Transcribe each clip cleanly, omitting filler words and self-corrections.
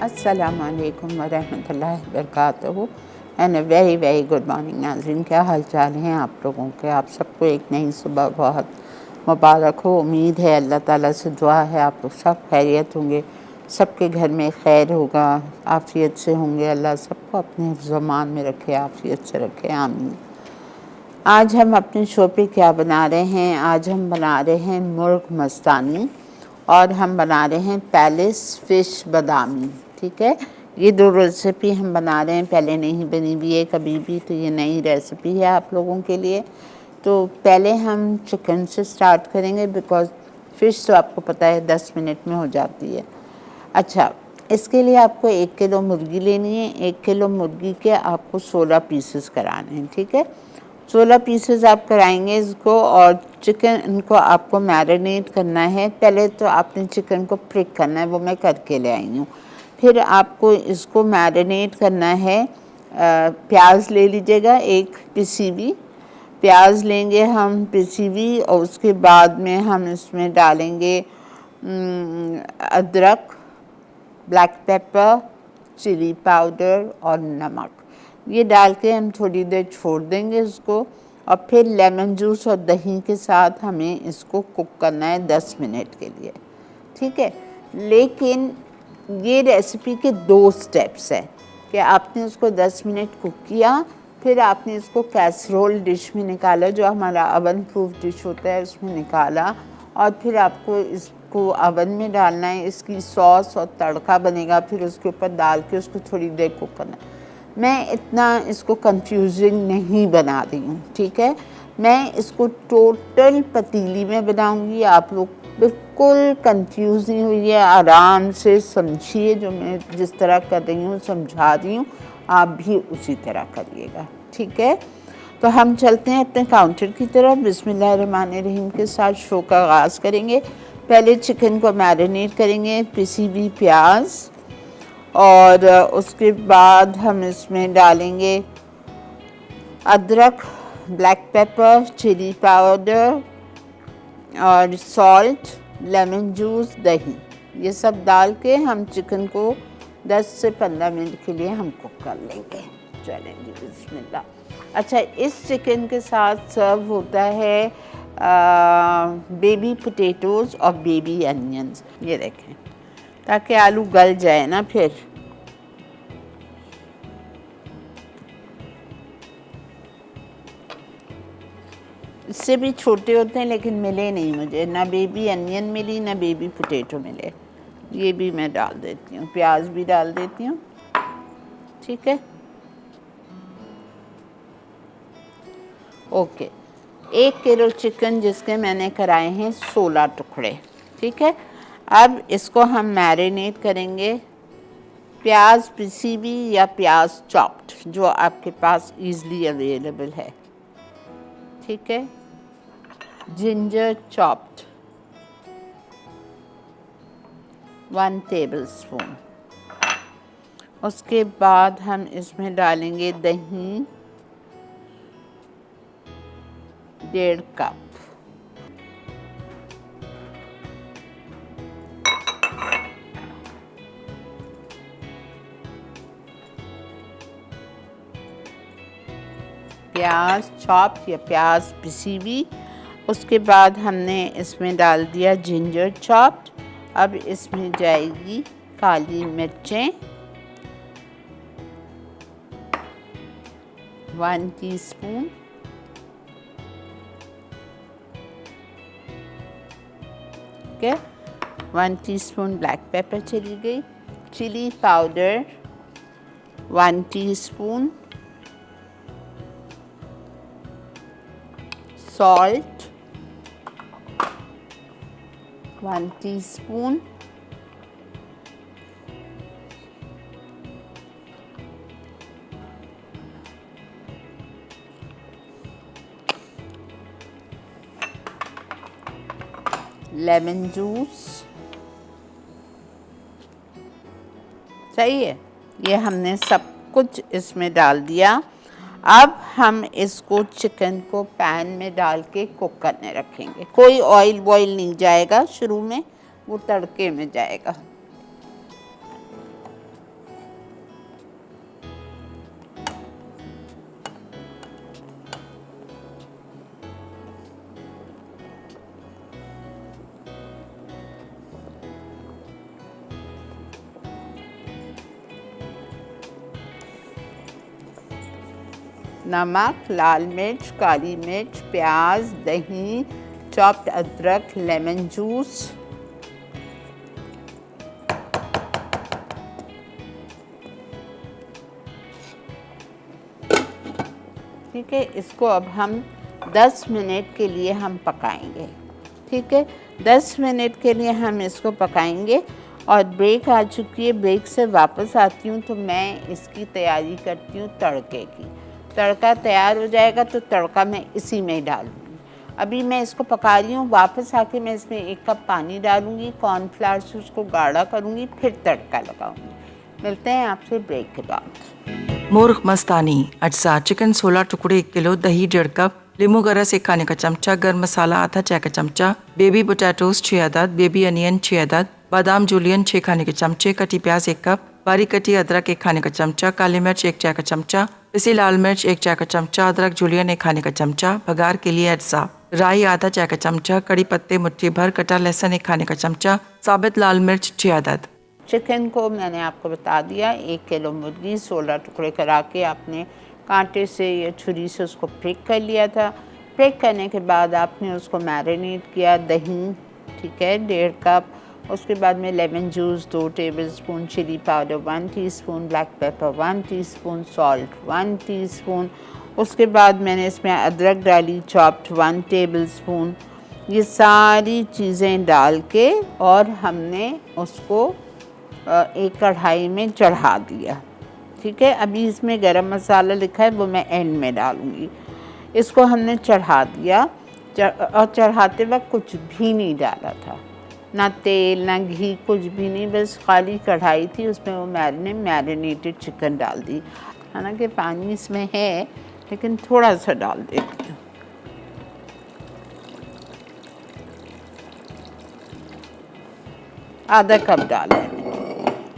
अस्सलामु अलैकुम वरहमतुल्लाहि वबरकातुहू and a very good morning नाज़रीन। क्या हाल चाल हैं आप लोगों के? आप सबको एक नई सुबह बहुत मुबारक हो। उम्मीद है अल्लाह ताला से दुआ है आप लोग सब खैरियत होंगे, सबके घर में खैर होगा, आफ़ियत से होंगे। अल्लाह सबको अपने हिफ्ज़-ओ-मान में रखे, आफ़ियत से रखे, आमीन। आज हम अपने शो पे क्या बना रहे हैं? आज हम बना रहे हैं मुर्ग मस्तानी और हम बना रहे हैं पैलेस फ़िश बादामी। ठीक है, ये दो रेसिपी हम बना रहे हैं, पहले नहीं बनी हुई है कभी भी, तो ये नई रेसिपी है आप लोगों के लिए। तो पहले हम चिकन से स्टार्ट करेंगे बिकॉज़ फ़िश तो आपको पता है 10 मिनट में हो जाती है। अच्छा, इसके लिए आपको 1 किलो मुर्गी लेनी है। 1 किलो मुर्गी के आपको 16 पीसेस कराने हैं। ठीक है, 16 पीसेस आप कराएंगे इसको। और चिकन को आपको मैरिनेट करना है। पहले तो आपने चिकन को प्रिक करना है, वो मैं करके ले आई हूँ। फिर आपको इसको मैरिनेट करना है। प्याज ले लीजिएगा, एक पिसी हुई प्याज लेंगे हम पिसी हुई, और उसके बाद में हम इसमें डालेंगे अदरक, ब्लैक पेपर, चिली पाउडर और नमक। ये डाल के हम थोड़ी देर छोड़ देंगे इसको, और फिर लेमन जूस और दही के साथ हमें इसको कुक करना है 10 मिनट के लिए। ठीक है, लेकिन ये रेसिपी के 2 स्टेप्स हैं कि आपने उसको 10 मिनट कुक किया, फिर आपने इसको कैसरोल डिश में निकाला, जो हमारा ओवन प्रूफ डिश होता है, उसमें निकाला, और फिर आपको इसको ओवन में डालना है। इसकी सॉस और तड़का बनेगा, फिर उसके ऊपर डाल के उसको थोड़ी देर कुक करना है। मैं इतना इसको कंफ्यूजिंग नहीं बना रही हूँ, ठीक है। मैं इसको टोटल पतीली में बनाऊँगी। आप लोग बिल्कुल कंफ्यूज नहीं हुई है, आराम से समझिए। जो मैं जिस तरह कर रही हूँ समझा रही हूँ, आप भी उसी तरह करिएगा, ठीक है। तो हम चलते हैं अपने काउंटर की तरफ। बिस्मिल्लाहिर्रहमानिर्रहीम के साथ शो का आगाज़ करेंगे। पहले चिकन को मैरिनेट करेंगे, पिसी हुई प्याज, और उसके बाद हम इसमें डालेंगे अदरक, ब्लैक पेपर, चिली पाउडर और सॉल्ट, लेमन जूस, दही। ये सब डाल के हम चिकन को 10 से 15 मिनट के लिए हम कुक कर लेंगे। चलेंगे, बिस्मिल्लाह। अच्छा, इस चिकन के साथ सर्व होता है बेबी पोटैटोज़ और बेबी अनियंस। ये देखें, ताकि आलू गल जाए ना। फिर इससे भी छोटे होते हैं, लेकिन मिले नहीं मुझे, ना बेबी अनियन मिली ना बेबी पोटैटो मिले। ये भी मैं डाल देती हूँ, प्याज भी डाल देती हूँ, ठीक है। ओके, 1 किलो चिकन जिसके मैंने कराए हैं 16 टुकड़े, ठीक है। अब इसको हम मैरिनेट करेंगे। प्याज पिसी हुई या प्याज चॉप्ड, जो आपके पास इजीली अवेलेबल है, ठीक है। Ginger chopped 1 tablespoon. उसके बाद हम इसमें डालेंगे दही 1.5 कप, प्याज चॉप या प्याज पिसी हुई। उसके बाद हमने इसमें डाल दिया जिंजर चॉप्ड। अब इसमें जाएगी काली मिर्चें 1 टीस्पून, ठीक है। 1 टीस्पून ब्लैक पेपर चली गई, chilli powder 1 teaspoon, salt 1 teaspoon, lemon juice, सही है। ये हमने सब कुछ इसमें डाल दिया। अब हम इसको चिकन को पैन में डाल के कुक करने रखेंगे। कोई ऑयल वॉयल नहीं जाएगा शुरू में, वो तड़के में जाएगा। नमक, लाल मिर्च, काली मिर्च, प्याज, दही, चॉप्ड अदरक, लेमन जूस, ठीक है। इसको अब हम 10 मिनट के लिए हम पकाएंगे, ठीक है। 10 मिनट के लिए हम इसको पकाएंगे और ब्रेक आ चुकी है। ब्रेक से वापस आती हूँ तो मैं इसकी तैयारी करती हूँ तड़के की। तड़का तैयार हो जाएगा तो तड़का मैं इसी में डालूँगी। अभी मैं इसको पका रही हूँ, वापस आके मैं इसमें 1 कप पानी डालूँगी, कॉर्नफ्लावर से उसको गाढ़ा करूँगी, फिर तड़का लगाऊँगी। मिलते हैं आपसे ब्रेक के बाद। मुर्ग मस्तानी अज्जा चिकन 16 टुकड़े 1 किलो, दही 1.5 कप, लींबू गरस 1 खाने का चमचा, गर्म मसाला आधा चाय का चमचा, बेबी पोटैटोज 6 अदद, बेबी अनियन 6 अदद, बादाम जूलियन 6 खाने के चमचे, कटी प्याज 1 कप, बारीक कटी अदरक 1 खाने का चमचा, काली मिर्च 1 चाय का चमचा, पिसी लाल मिर्च 1 चाय का चमचा, अदरक जूलियन 1 खाने का चमचा, बघार के लिए अज्जा, राई आधा चाय का चमचा, कड़ी पत्ते मुट्ठी भर, कटा लहसुन 1 खाने का चमचा, साबित लाल मिर्च 6 अदद। चिकन को मैंने आपको बता दिया, 1 किलो मुर्गी 16 टुकड़े करा के आपने कांटे से या छुरी से उसको प्रिक कर लिया था। प्रिक करने के बाद आपने उसको मैरिनेट किया। दही, ठीक है, 1.5 कप। उसके बाद में lemon juice 2 tablespoon, chilli powder 1 teaspoon, black pepper 1 teaspoon, salt 1 teaspoon. उसके बाद मैंने इसमें अदरक डाली, चॉप्ड 1 टेबलस्पून। ये सारी चीज़ें डाल के और हमने उसको एक कढ़ाई में चढ़ा दिया, ठीक है। अभी इसमें गरम मसाला लिखा है, वो मैं एंड में डालूँगी। इसको हमने चढ़ा दिया और चढ़ाते वक्त कुछ भी नहीं डाला था, ना तेल ना घी, कुछ भी नहीं, बस खाली कढ़ाई थी, उसमें वो मैरिनेटेड चिकन डाल दी। हालांकि पानी इसमें है लेकिन थोड़ा सा डाल देती हूँ। आधा कप डाला है,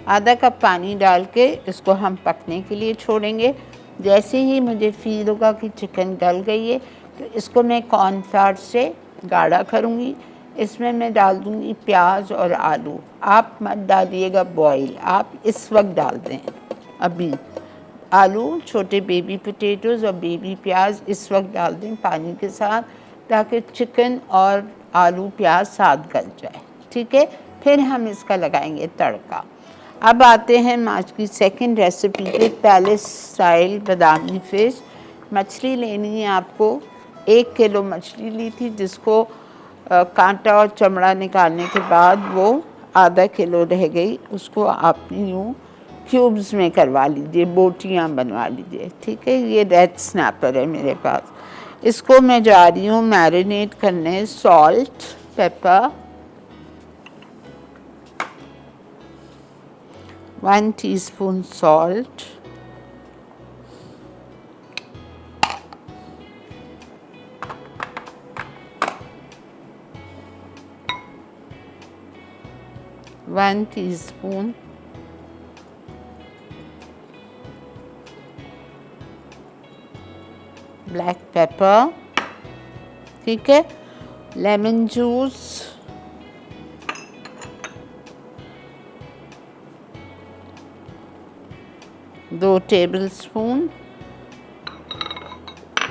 आधा कप पानी डाल के इसको हम पकने के लिए छोड़ेंगे। जैसे ही मुझे फील होगा कि चिकन गल गई है तो इसको मैं कॉर्नफ्लावर से गाढ़ा करूँगी। इसमें मैं डाल दूँगी प्याज और आलू। आप मत डालिएगा बॉईल, आप इस वक्त डाल दें। अभी आलू, छोटे बेबी पोटैटोज़ और बेबी प्याज इस वक्त डाल दें पानी के साथ, ताकि चिकन और आलू प्याज साथ गल जाए, ठीक है। फिर हम इसका लगाएंगे तड़का। अब आते हैं आज की सेकंड रेसिपी पे, पैलेस स्टाइल बादामी फ़िश। मछली लेनी है आपको। 1 किलो मछली ली थी, जिसको कांटा और चमड़ा निकालने के बाद वो आधा किलो रह गई। उसको आप यूँ क्यूब्स में करवा लीजिए, बोटियाँ बनवा लीजिए, ठीक है। ये रेड स्नैपर है मेरे पास। इसको मैं जा रही हूँ मैरिनेट करने। Salt, paper, 1 teaspoon salt, one teaspoon black paper, ठीक है। लेमन जूस, दो टेबलस्पून,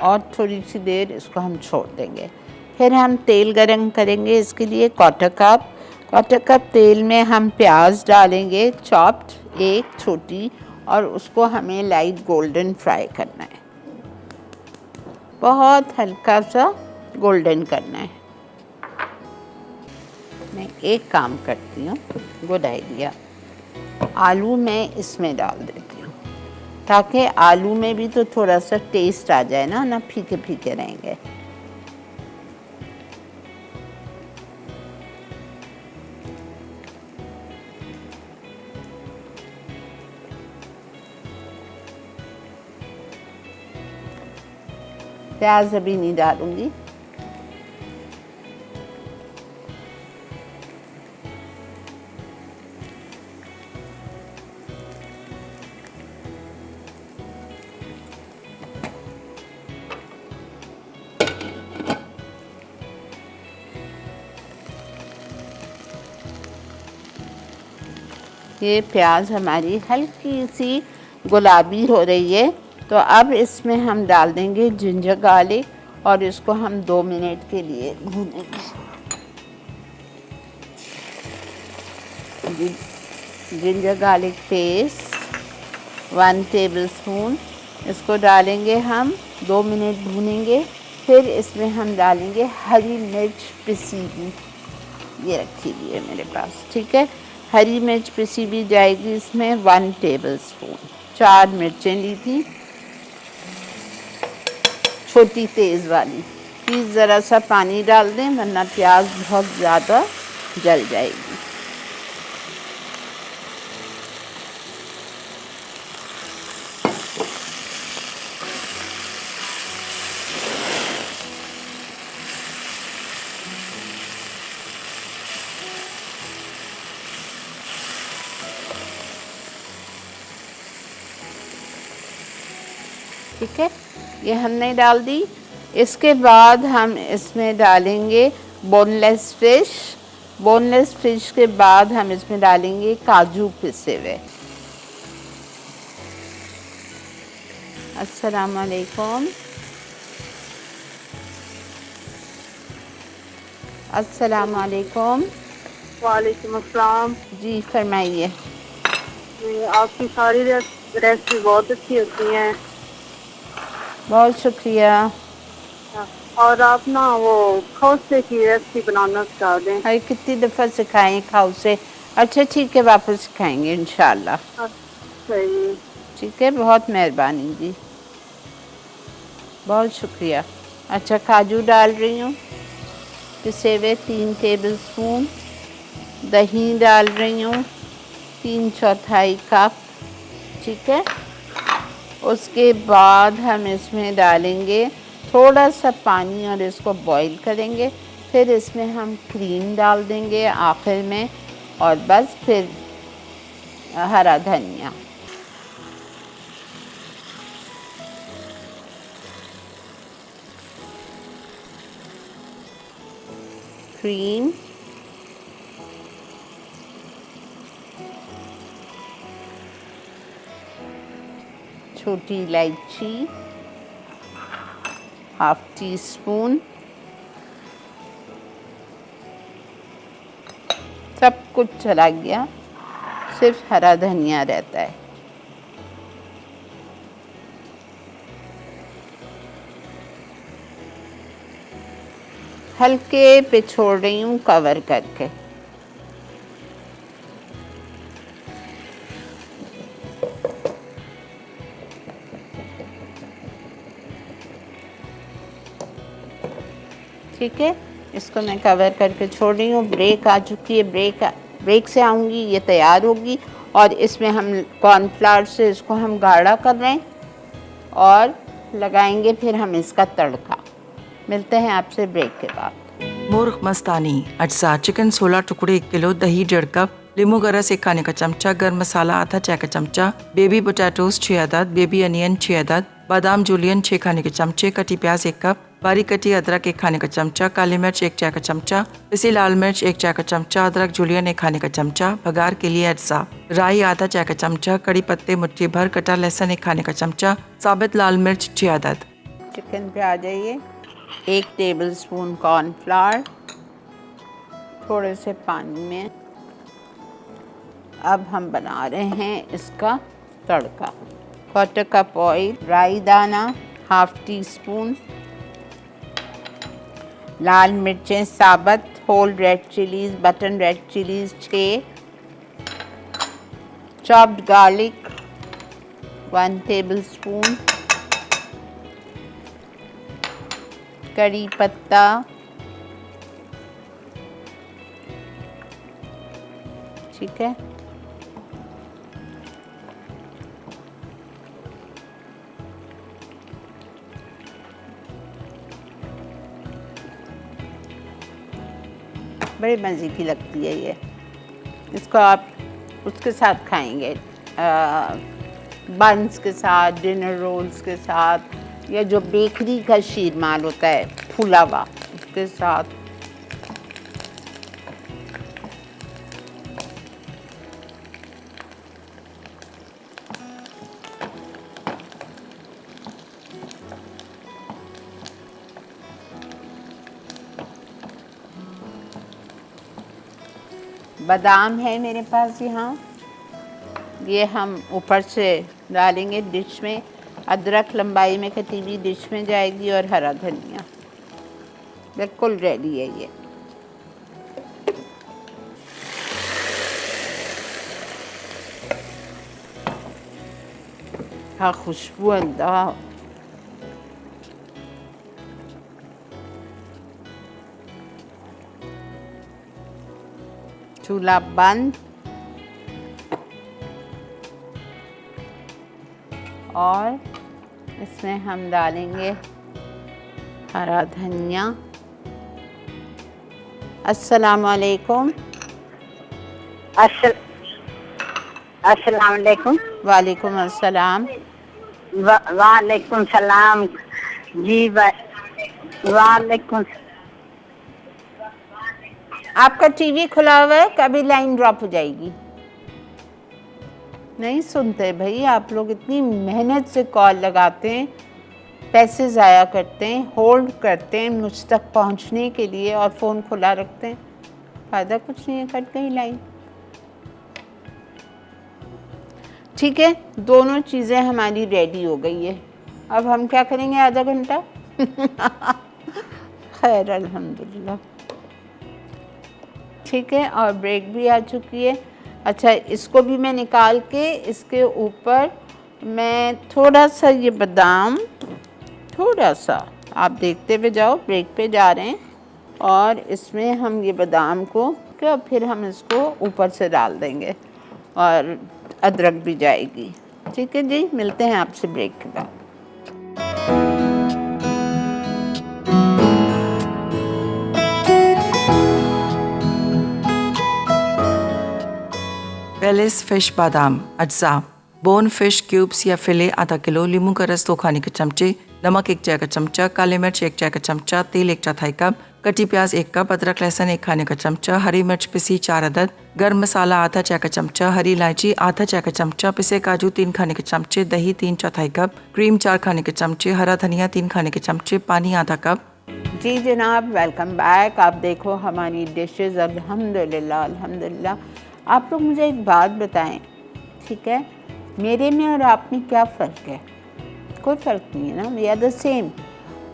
और थोड़ी सी देर इसको हम छोड़ देंगे। फिर हम तेल गरम करेंगे। इसके लिए क्वार्टर कप तेल में हम प्याज डालेंगे, चॉप्ड, एक छोटी, और उसको हमें लाइट गोल्डन फ्राई करना है, बहुत हल्का सा गोल्डन करना है। मैं एक काम करती हूँ, गुड आइडिया, आलू मैं इसमें डाल देती हूँ, ताकि आलू में भी तो थोड़ा सा टेस्ट आ जाए ना फीके फीके रहेंगे। प्याज अभी नहीं डालूंगी। ये प्याज हमारी हल्की सी गुलाबी हो रही है, तो अब इसमें हम डाल देंगे जिंजर गार्लिक और इसको हम 2 मिनट के लिए भूनेंगे। जिंजर गार्लिक पेस्ट 1 टेबलस्पून, इसको डालेंगे हम, 2 मिनट भूनेंगे। फिर इसमें हम डालेंगे हरी मिर्च पिसी हुई, ये रखी हुई है मेरे पास, ठीक है। हरी मिर्च पिसी हुई जाएगी इसमें 1 टेबलस्पून। 4 मिर्चें ली थी, छोटी तेज़ वाली। प्लीज़ ज़रा सा पानी डाल दें वरना प्याज बहुत ज़्यादा जल जाएगी। ठीक है, ये हमने डाल दी। इसके बाद हम इसमें डालेंगे बोनलेस फ़िश। बोनलेस फ़िश के बाद हम इसमें डालेंगे काजू पिसे हुए। अस्सलाम वालेकुम। अस्सलाम वालेकुम। वालेकुम अस्सलाम। जी फरमाइए। आपकी सारी रेसिपी बहुत अच्छी होती हैं। बहुत शुक्रिया। और आप ना वो खौसे की रेसिपी बनाना सिखा दें। अरे कितनी दफ़ा सिखाएं खाओ से। अच्छा ठीक है, वापस सिखाएंगे इंशाल्लाह। सही। ठीक है, बहुत मेहरबानी जी, बहुत शुक्रिया। अच्छा, काजू डाल रही हूँ पिसे हुए 3 टेबलस्पून। दही डाल रही हूँ 3/4 कप, ठीक है। उसके बाद हम इसमें डालेंगे थोड़ा सा पानी और इसको बॉईल करेंगे। फिर इसमें हम क्रीम डाल देंगे आखिर में, और बस फिर हरा धनिया। क्रीम, छोटी इलायची 1/2 टीस्पून, सब कुछ चला गया, सिर्फ हरा धनिया रहता है। हल्के पे छोड़ रही हूँ कवर करके। ठीक है, इसको मैं कवर करके छोड़ रही हूँ। ब्रेक आ चुकी है, ब्रेक से आऊँगी ये तैयार होगी। और इसमें हम कॉर्नफ्लावर से इसको हम गाढ़ा कर रहे हैं और लगाएंगे फिर हम इसका तड़का। मिलते हैं आपसे ब्रेक के बाद। मुर्ग मस्तानी अज्जा चिकन 16 टुकड़े 1 किलो, दही 1.5 कप, नींबू गरस 1 खाने का चमचा, गर्म मसाला आधा चाय का चमचा, बेबी पोटैटोज 6 अदद, बेबी अनियन 6 अदद, बादाम जूलियन 6 खाने के चमचे, कटी प्याज 1 कप, बारीक कटी अदरक 1 खाने का चमचा, काली मिर्च 1 चाय का चमचा, पिसी लाल मिर्च 1 चाय का चमचा, अदरक जूलियन 1 खाने का चमचा, बघार के लिए अज्जा, राई आधा चाय का चमचा, कड़ी पत्ते मुट्ठी भर, कटा लहसुन 1 खाने का चमचा, साबित लाल मिर्च 6 अदद। चिकन पे आ जाइए। 1 टेबलस्पून कॉर्नफ्लावर थोड़े से पानी में। अब हम बना रहे हैं इसका तड़का। 1/4 कप ऑयल, राई दाना 1/2 टीस्पून, लाल मिर्चें साबुत, whole red chillies, button red chillies 6, chopped garlic 1 tablespoon, कड़ी पत्ता, ठीक है। बड़े मज़े की लगती है ये। इसको आप उसके साथ खाएंगे, बंस के साथ, डिनर रोल्स के साथ, या जो बेकरी का शीरमाल होता है फूला हुआ, उसके साथ। बादाम है मेरे पास यहाँ, ये हम ऊपर से डालेंगे डिश में। अदरक लंबाई में कटी हुई डिश में जाएगी और हरा धनिया। बिल्कुल रेडी है ये। हाँ, खुशबू अल्लाह। चूल्हा बंद और इसमें हम डालेंगे हरा धनिया। अस्सलाम वालेकुम। अस्सलाम वालेकुम। वालेकुम अस्सलाम। वालेकुम सलाम जी। वालेकुम। आपका टीवी खुला हुआ है, कभी लाइन ड्रॉप हो जाएगी। नहीं सुनते भाई, आप लोग इतनी मेहनत से कॉल लगाते हैं, पैसे ज़ाया करते हैं, होल्ड करते हैं मुझ तक पहुंचने के लिए और फ़ोन खुला रखते हैं। फ़ायदा कुछ नहीं है, कट गई लाइन। ठीक है, दोनों चीज़ें हमारी रेडी हो गई है। अब हम क्या करेंगे, आधा घंटा खैर अल्हम्दुलिल्लाह। ठीक है, और ब्रेक भी आ चुकी है। अच्छा, इसको भी मैं निकाल के इसके ऊपर मैं थोड़ा सा ये बादाम, थोड़ा सा आप देखते हुए जाओ, ब्रेक पे जा रहे हैं, और इसमें हम ये बादाम को क्या फिर हम इसको ऊपर से डाल देंगे और अदरक भी जाएगी। ठीक है जी, मिलते हैं आपसे ब्रेक के बाद। पेलिस फिश बादाम अज्जा, बोन फिश क्यूब्स या फिले आधा किलो, नींबू का रस 2 खाने के चमचे, नमक 1 चाय का चमचा, काली मिर्च 1 चाय का चमचा, तेल 1 चौथाई कप, कटी प्याज 1 कप, अदरक लहसुन 1 खाने का चमचा, हरी मिर्च पिसी 4 अदद, गर्म मसाला आधा चाय का चमचा, हरी इलायची आधा चाय का चमचा, पिसे काजू 3 खाने के चमचे, दही 3 चौथाई कप, क्रीम 4 खाने के चमचे, हरा धनिया 3 खाने के चमचे, पानी आधा कप। जी जनाब, वेलकम बैक। आप देखो हमारी डिशेस, अल्हम्दुलिल्लाह अल्हम्दुलिल्लाह। आप लोग मुझे एक बात बताएं, ठीक है, मेरे में और आप में क्या फ़र्क है? कोई फ़र्क नहीं है ना, वी आर द सेम।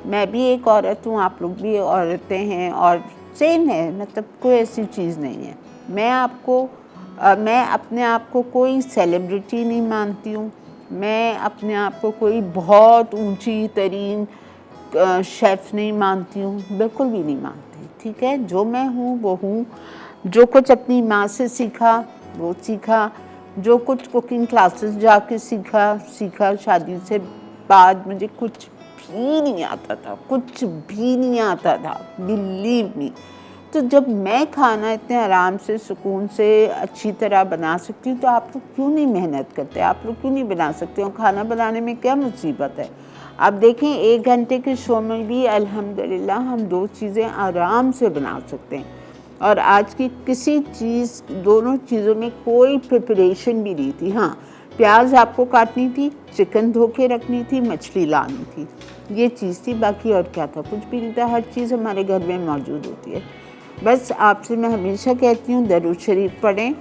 मैं भी एक औरत हूँ, आप लोग भी औरतें हैं और सेम है, मतलब कोई ऐसी चीज़ नहीं है। मैं अपने आप को कोई सेलिब्रिटी नहीं मानती हूँ, मैं अपने आप को कोई बहुत ऊंची तरीन शेफ़ नहीं मानती हूँ, बिल्कुल भी नहीं मानती। ठीक है, जो मैं हूँ वो हूँ। जो कुछ अपनी माँ से सीखा वो सीखा, जो कुछ कुकिंग क्लासेस जाके सीखा। शादी से बाद मुझे कुछ भी नहीं आता था, कुछ भी नहीं आता था, बिलीव मी। तो जब मैं खाना इतने आराम से, सुकून से, अच्छी तरह बना सकती हूँ, तो आप लोग क्यों नहीं मेहनत करते? आप लोग क्यों नहीं बना सकते हो? खाना बनाने में क्या मुसीबत है? आप देखें 1 घंटे के शो में भी अल्हम्दुलिल्लाह हम 2 चीज़ें आराम से बना सकते हैं। और आज की किसी चीज़, दोनों चीज़ों में कोई प्रिपरेशन भी नहीं थी। हाँ, प्याज आपको काटनी थी, चिकन धो के रखनी थी, मछली लानी थी, ये चीज़ थी। बाकी और क्या था? कुछ भी नहीं था। हर चीज़ हमारे घर में मौजूद होती है। बस आपसे मैं हमेशा कहती हूँ, दरूद शरीफ पढ़ें,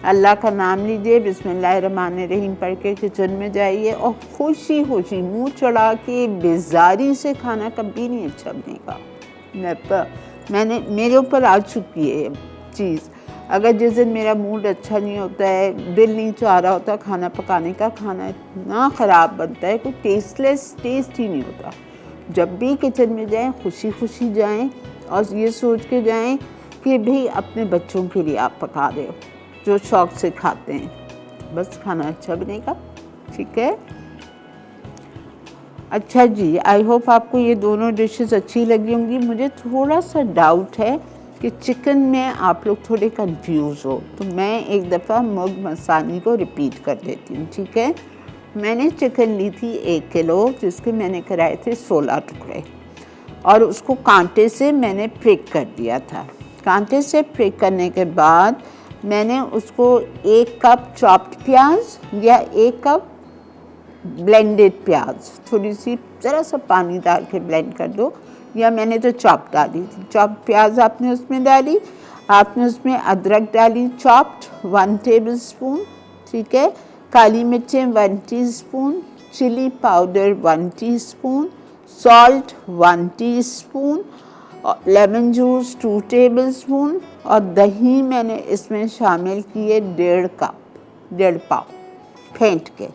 अल्लाह का नाम लीजिए, बिस्मिल्लाहिर्रहमानिर्रहीम पढ़ के किचन में जाइए और खुशी खुशी मुँह चढ़ा के बेजारी से खाना कभी नहीं अच्छा बनेगा। मेरे ऊपर आ चुकी है ये चीज़। अगर जिस दिन मेरा मूड अच्छा नहीं होता है, दिल नहीं चाह रहा होता खाना पकाने का, खाना इतना ख़राब बनता है, कोई टेस्ट ही नहीं होता। जब भी किचन में जाएं, खुशी खुशी जाएं और ये सोच के जाएं कि भाई अपने बच्चों के लिए आप पका रहे हो, जो शौक़ से खाते हैं, बस खाना अच्छा बनेगा। ठीक है, अच्छा जी, आई होप आपको ये दोनों डिशेस अच्छी लगी होंगी। मुझे थोड़ा सा डाउट है कि चिकन में आप लोग थोड़े कंफ्यूज हो, तो मैं एक दफ़ा मुर्ग मसानी को रिपीट कर देती हूँ। ठीक है, मैंने चिकन ली थी 1 किलो, जिसके मैंने कराए थे 16 टुकड़े, और उसको कांटे से मैंने प्रिक कर दिया था। कांटे से प्रिक करने के बाद मैंने उसको 1 कप चॉप्ड प्याज या 1 कप ब्लेंडेड प्याज, थोड़ी सी ज़रा सा पानी डाल के ब्लेंड कर दो, या मैंने तो चॉप डाली थी। चॉप प्याज आपने उसमें डाली, आपने उसमें अदरक डाली चॉप्ड 1 टेबलस्पून, ठीक है, काली मिर्चें 1 teaspoon, chilli powder 1 teaspoon, salt 1 teaspoon, lemon juice 2 tablespoon और दही मैंने इसमें शामिल किए 1.5 कप, 1.5 पाव फेंट के।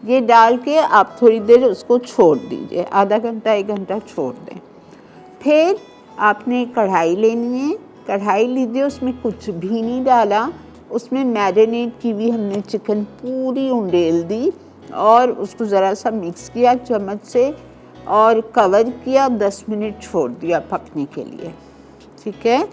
ये डाल के आप थोड़ी देर उसको छोड़ दीजिए, आधा घंटा 1 घंटा छोड़ दें। फिर आपने कढ़ाई लेनी है, कढ़ाई लीजिए, उसमें कुछ भी नहीं डाला, उसमें मैरिनेट की हुई हमने चिकन पूरी उंडेल दी और उसको ज़रा सा मिक्स किया चम्मच से और कवर किया, 10 मिनट छोड़ दिया पकने के लिए, ठीक है।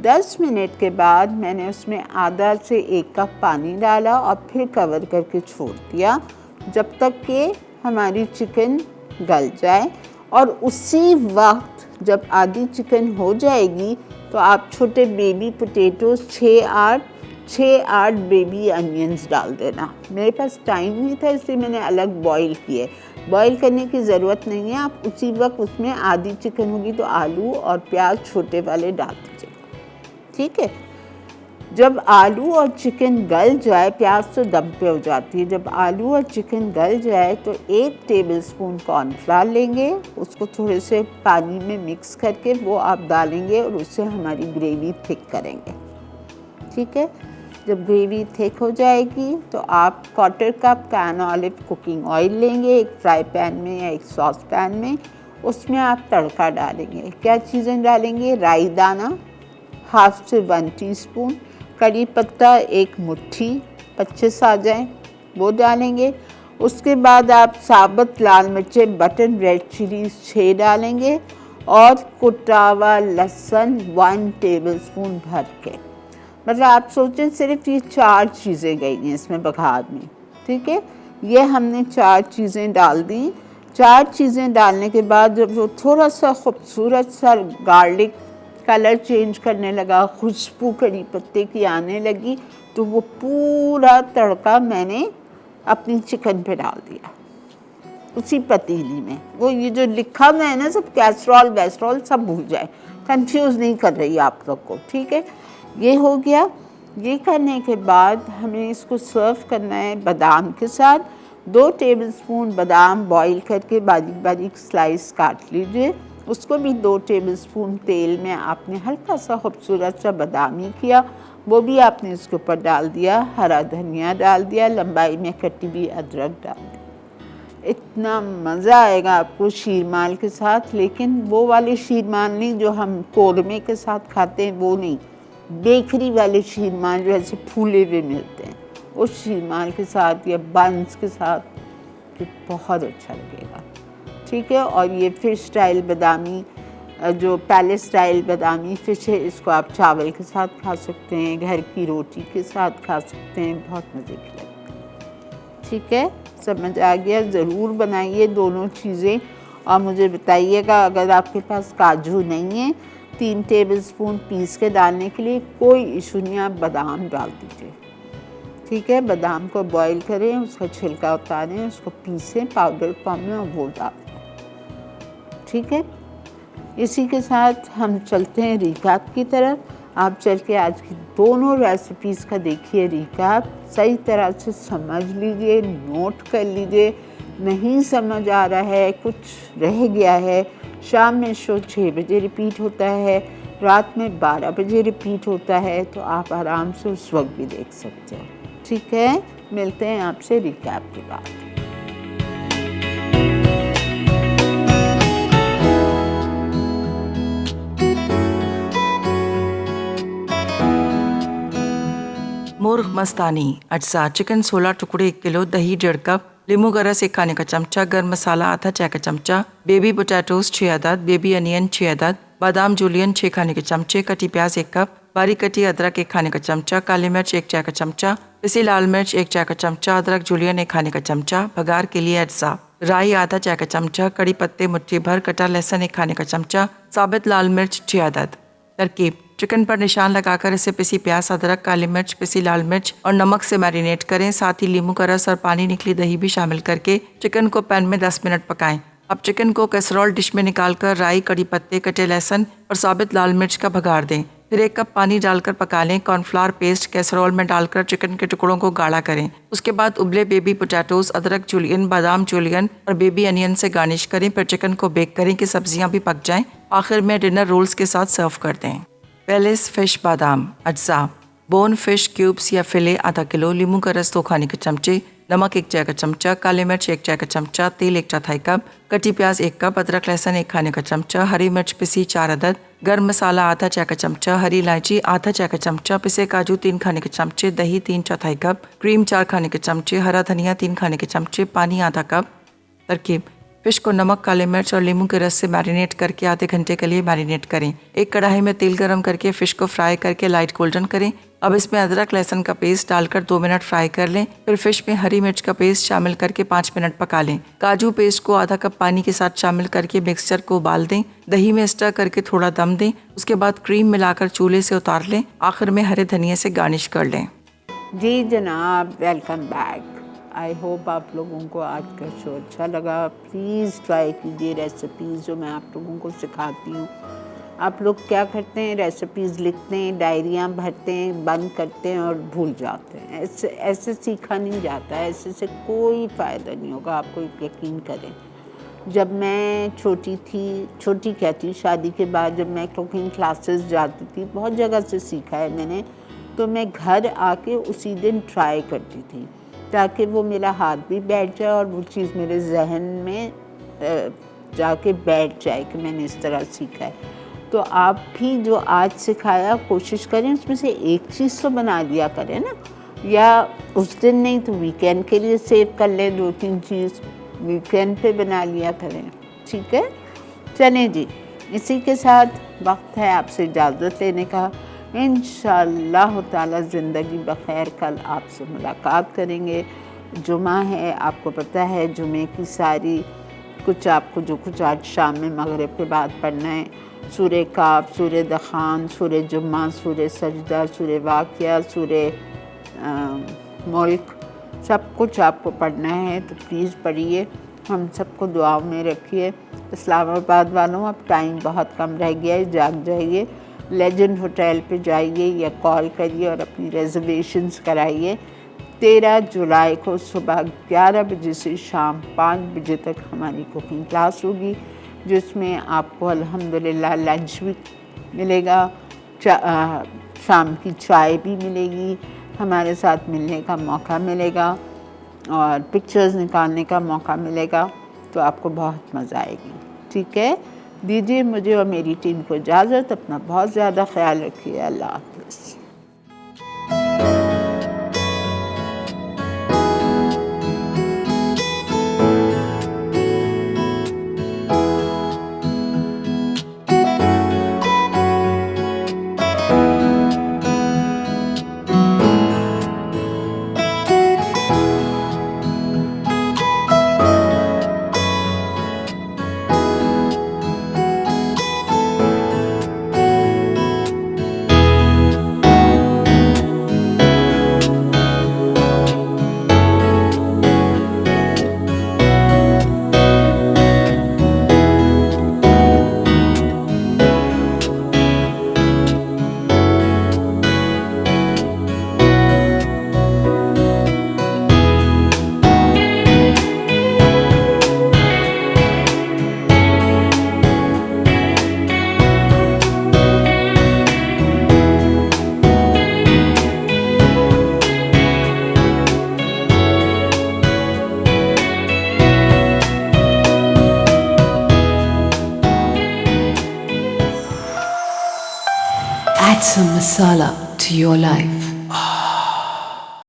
10 मिनट के बाद मैंने उसमें आधा से 1 कप पानी डाला और फिर कवर करके छोड़ दिया जब तक कि हमारी चिकन गल जाए। और उसी वक्त जब आधी चिकन हो जाएगी तो आप छोटे बेबी पोटैटोज़ 6-8 बेबी अनियंस डाल देना। मेरे पास टाइम नहीं था इसलिए मैंने अलग बॉईल किए। बॉईल करने की ज़रूरत नहीं है, आप उसी वक्त उसमें आधी चिकन होगी तो आलू और प्याज छोटे वाले डाल दीजिए, ठीक है। जब आलू और चिकन गल जाए, प्याज तो दम पे हो जाती है, जब आलू और चिकन गल जाए तो 1 टेबलस्पून कॉर्नफ्लावर लेंगे, उसको थोड़े से पानी में मिक्स करके वो आप डालेंगे और उससे हमारी ग्रेवी थिक करेंगे, ठीक है। जब ग्रेवी थिक हो जाएगी तो आप 1/4 cup can olive cooking oil लेंगे, एक फ्राई पैन में या एक सॉस पैन में, उसमें आप तड़का डालेंगे। क्या चीज़ें डालेंगे? राई दाना 1/2 से 1 टीस्पून, कड़ी पत्ता 1 मुट्ठी 25 आ जाए वो डालेंगे। उसके बाद आप साबुत लाल मिर्चें बटन रेड चिलीज 6 डालेंगे और कुटा हुआ लहसुन 1 टेबलस्पून भर के। मतलब आप सोचें सिर्फ ये 4 चीज़ें गई हैं इसमें बघार में, ठीक है। ये हमने 4 चीज़ें डाल दी। 4 चीज़ें डालने के बाद जब वो थोड़ा सा खूबसूरत सा गार्लिक कलर चेंज करने लगा, खुशबू कड़ी पत्ते की आने लगी, तो वो पूरा तड़का मैंने अपनी चिकन पे डाल दिया उसी पतीली में। वो ये जो लिखा हुआ है ना सब कैसरोल वैसरोल सब भूल जाए, कंफ्यूज नहीं कर रही आप लोग को, ठीक है। ये हो गया। ये करने के बाद हमें इसको सर्व करना है बादाम के साथ। 2 टेबलस्पून बादाम बॉईल करके बारीक बारीक स्लाइस काट लीजिए, उसको भी 2 टेबलस्पून तेल में आपने हल्का सा खूबसूरत सा बादामी किया, वो भी आपने इसके ऊपर डाल दिया। हरा धनिया डाल दिया, लंबाई में कटी हुई अदरक डाल दी। इतना मज़ा आएगा आपको शीरमाल के साथ, लेकिन वो वाले शीरमाल नहीं जो हम कोरमे के साथ खाते हैं, वो नहीं, बेकरी वाले शीरमाल जो ऐसे फूले हुए मिलते हैं, उस शीरमाल के साथ या बंस के साथ ये बहुत अच्छा लगेगा, ठीक है। और ये फ़िश स्टाइल बादामी, जो पैलेस स्टाइल बादामी फ़िश है, इसको आप चावल के साथ खा सकते हैं, घर की रोटी के साथ खा सकते हैं, बहुत मज़े की लगती है, ठीक है। समझ आ गया? ज़रूर बनाइए दोनों चीज़ें और मुझे बताइएगा। अगर आपके पास काजू नहीं है, 3 टेबलस्पून पीस के डालने के लिए कोई इशू नहीं, आप बादाम डाल दीजिए, ठीक है। बादाम को बॉईल करें, उसका छिलका उतारें, उसको पीसें पाउडर फॉर्म में और वो डाल दें, ठीक है। इसी के साथ हम चलते हैं रिकाप की तरफ। आप चल के आज की दोनों रेसिपीज़ का देखिए रिकाप, सही तरह से समझ लीजिए, नोट कर लीजिए। नहीं समझ आ रहा है, कुछ रह गया है, शाम में शो 6 बजे रिपीट होता है, रात में 12 बजे रिपीट होता है, तो आप आराम से उस वक्त भी देख सकते हो, ठीक है। मिलते हैं आपसे रिकैप के बाद। मुर्ग मस्तानी अज्जा चिकन 16 टुकड़े 1 किलो, दही 1.5 कप, लींबू रस 1 खाने का चमचा, गर्म मसाला आधा चाय का चमचा, बेबी पोटैटोज 6 अदद, बेबी अनियन 6 अदद, बादाम जूलियन 6 खाने के चमचे, कटी प्याज 1 कप, बारीक कटी अदरक 1 खाने का चमचा, काली मिर्च 1 चाय का चमचा, पिसी लाल मिर्च 1 चाय का चमचा, अदरक जूलियन 1 खाने का चमचा, भगार के लिए अज्जा, राई आधा चाय का चमचा, कड़ी पत्ते मुट्ठी भर, कटा लहसुन 1 खाने का चमचा, साबित लाल मिर्च 6 अदद। तरकीब: चिकन पर निशान लगाकर इसे पिसी प्याज, अदरक, काली मिर्च, पिसी लाल मिर्च और नमक से मैरिनेट करें। साथ ही नींबू का रस और पानी निकली दही भी शामिल करके चिकन को पैन में 10 मिनट पकाएं। अब चिकन को कैसरोल डिश में निकालकर राई, कड़ी पत्ते, कटे लहसुन और साबित लाल मिर्च का भगार दें। फिर 1 कप पानी डालकर पका लें। कॉर्नफ्लावर पेस्ट कैसरोल में डालकर चिकन के टुकड़ों को गाढ़ा करें। उसके बाद उबले बेबी पोटैटोज, अदरक जूलियन, बादाम जूलियन और बेबी अनियन से गार्निश करें। फिर चिकन को बेक करें कि सब्जियां भी पक जाएं। आखिर में डिनर रोल्स के साथ सर्व कर दें। पेलेस फिश बादाम अज्जा: बोन फिश क्यूब्स या फिले आधा किलो, नींबू का रस 2 खाने के चमचे, नमक 1 चाय का चमचा, काली मिर्च 1 चाय का चमचा, तेल 1/4 कप, कटी प्याज 1 कप, अदरक लहसुन 1 खाने का चमचा, हरी मिर्च पिसी 4 अदद, गर्म मसाला आधा चाय का चमचा, हरी इलायची आधा चाय का चमचा, पिसे काजू 3 खाने के चमचे, दही 3/4 कप, क्रीम 4 खाने के चमचे, हरा धनिया 3 खाने के चमचे, पानी आधा कप। तरकीब: फिश को नमक, काले मिर्च और नींबू के रस से मैरिनेट करके आधे घंटे के लिए मैरिनेट करें। एक कढ़ाई में तेल गरम करके फिश को फ्राई करके लाइट गोल्डन करें। अब इसमें अदरक लहसुन का पेस्ट डालकर 2 मिनट फ्राई कर लें। फिर फिश में हरी मिर्च का पेस्ट शामिल करके 5 मिनट पका लें। काजू पेस्ट को आधा कप पानी के साथ शामिल करके मिक्सचर को उबाल दें। दही में स्टर करके थोड़ा दम दें। उसके बाद क्रीम मिलाकर चूल्हे से उतार लें। आखिर में हरे धनिया से गार्निश कर लें। जी जनाब, वेलकम बैक। आई होप आप लोगों को आज का शो अच्छा लगा। प्लीज़ ट्राई कीजिए रेसिपीज़ जो मैं आप लोगों को सिखाती हूँ। आप लोग क्या करते हैं, रेसिपीज़ लिखते हैं, डायरियाँ भरते हैं, बंद करते हैं और भूल जाते हैं। ऐसे सीखा नहीं जाता है, ऐसे से कोई फ़ायदा नहीं होगा, आपको यकीन करें। जब मैं छोटी क्या थी, शादी के बाद जब मैं कुकिंग क्लासेस जाती थी, बहुत जगह से सीखा है मैंने, तो मैं घर आके उसी दिन ट्राई करती थी ताकि वो मेरा हाथ भी बैठ जाए और वो चीज़ मेरे जहन में जाके बैठ जाए कि मैंने इस तरह सीखा है। तो आप भी जो आज सिखाया कोशिश करें उसमें से एक चीज़ तो बना लिया करें ना, या उस दिन नहीं तो वीकेंड के लिए सेव कर लें 2-3 चीज़, वीकेंड पे बना लिया करें। ठीक है, चलें जी, इसी के साथ वक्त है आपसे इजाज़त लेने का। इंशाअल्लाह ताला ज़िंदगी बख़ैर कल आपसे मुलाकात करेंगे। जुमा है, आपको पता है जुमे की सारी आपको जो कुछ आज शाम में मगरिब के बाद पढ़ना है, सूरे काफ, सूरे दखान, सूरे जुम्मा, सूरे सजदा, सूरे वाक़िया, सूरे मुल्क, सब कुछ आपको पढ़ना है। तो प्लीज़ पढ़िए, हम सबको दुआओं में रखिए। इस्लामाबाद वालों, अब टाइम बहुत कम रह गया है, जाग जाइए, लेजेंड होटल पे जाइए या कॉल करिए और अपनी रिजर्वेशंस कराइए। 13 जुलाई को सुबह 11 बजे से शाम 5 बजे तक हमारी कुकिंग क्लास होगी, जिसमें आपको अल्हम्दुलिल्लाह लंच भी मिलेगा, शाम की चाय भी मिलेगी, हमारे साथ मिलने का मौका मिलेगा और पिक्चर्स निकालने का मौका मिलेगा। तो आपको बहुत मज़ा आएगी। ठीक है, दीजिए मुझे और मेरी टीम को इजाज़त। अपना बहुत ज़्यादा ख्याल रखिए। अल्लाह हाफ़िज़। Add some masala to your life.